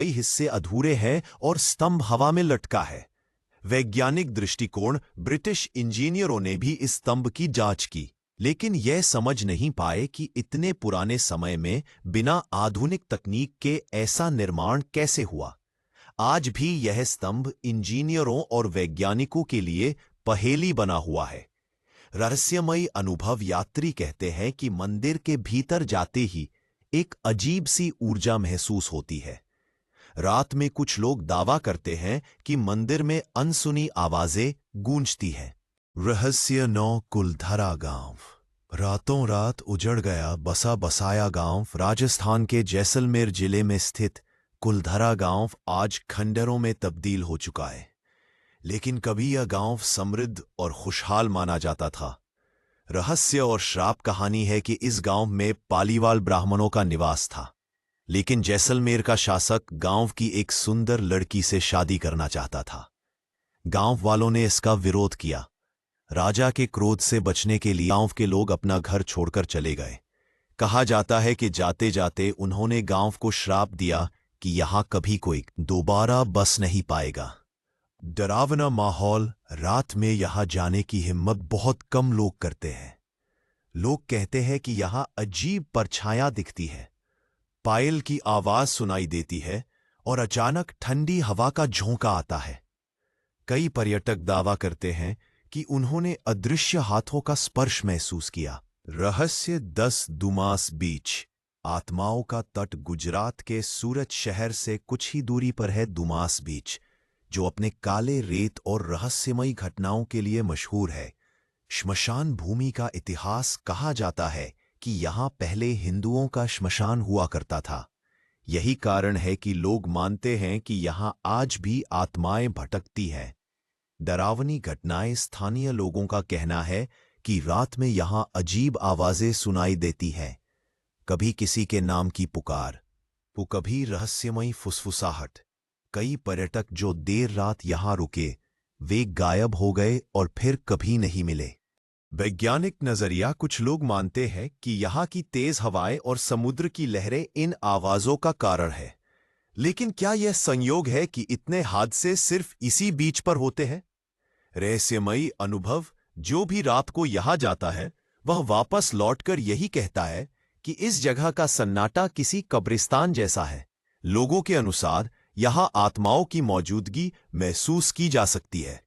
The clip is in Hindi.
कई हिस्से अधूरे हैं और स्तंभ हवा में लटका है। वैज्ञानिक दृष्टिकोण ब्रिटिश इंजीनियरों ने भी इस स्तंभ की जांच की, लेकिन यह समझ नहीं पाए कि इतने पुराने समय में बिना आधुनिक तकनीक के ऐसा निर्माण कैसे हुआ। आज भी यह स्तंभ इंजीनियरों और वैज्ञानिकों के लिए पहेली बना हुआ है। रहस्यमयी अनुभव यात्री कहते हैं कि मंदिर के भीतर जाते ही एक अजीब सी ऊर्जा महसूस होती है। रात में कुछ लोग दावा करते हैं कि मंदिर में अनसुनी आवाजें गूंजती हैं। रहस्य 9 कुलधरा गांव। रातों रात उजड़ गया बसा बसाया गांव राजस्थान के जैसलमेर जिले में स्थित कुलधरा गांव आज खंडरों में तब्दील हो चुका है। लेकिन कभी यह गांव समृद्ध और खुशहाल माना जाता था। रहस्य और श्राप कहानी है कि इस गांव में पालीवाल ब्राह्मणों का निवास था, लेकिन जैसलमेर का शासक गांव की एक सुंदर लड़की से शादी करना चाहता था। गांव वालों ने इसका विरोध किया। राजा के क्रोध से बचने के लिए गांव के लोग अपना घर छोड़कर चले गए। कहा जाता है कि जाते जाते उन्होंने गांव को श्राप दिया कि यहां कभी कोई दोबारा बस नहीं पाएगा। डरावना माहौल, रात में यहां जाने की हिम्मत बहुत कम लोग करते हैं। लोग कहते हैं कि यहां अजीब परछायां दिखती है, पायल की आवाज सुनाई देती है और अचानक ठंडी हवा का झोंका आता है। कई पर्यटक दावा करते हैं कि उन्होंने अदृश्य हाथों का स्पर्श महसूस किया। रहस्य 10 दुमास बीच। आत्माओं का तट गुजरात के सूरत शहर से कुछ ही दूरी पर है दुमास बीच, जो अपने काले रेत और रहस्यमयी घटनाओं के लिए मशहूर है। श्मशान भूमि का इतिहास कहा जाता है कि यहां पहले हिंदुओं का श्मशान हुआ करता था। यही कारण है कि लोग मानते हैं कि यहां आज भी आत्माएं भटकती हैं। डरावनी घटनाएं। स्थानीय लोगों का कहना है कि रात में यहां अजीब आवाजें सुनाई देती हैं, कभी किसी के नाम की पुकार, तो कभी रहस्यमयी फुसफुसाहट। कई पर्यटक जो देर रात यहां रुके, वे गायब हो गए और फिर कभी नहीं मिले। वैज्ञानिक नजरिया। कुछ लोग मानते हैं कि यहां की तेज हवाएं और समुद्र की लहरें इन आवाजों का कारण है। लेकिन क्या यह संयोग है कि इतने हादसे सिर्फ इसी बीच पर होते हैं? रहस्यमयी अनुभव। जो भी रात को यहां जाता है, वह वापस लौटकर यही कहता है कि इस जगह का सन्नाटा किसी कब्रिस्तान जैसा है। लोगों के अनुसार यहां आत्माओं की मौजूदगी महसूस की जा सकती है।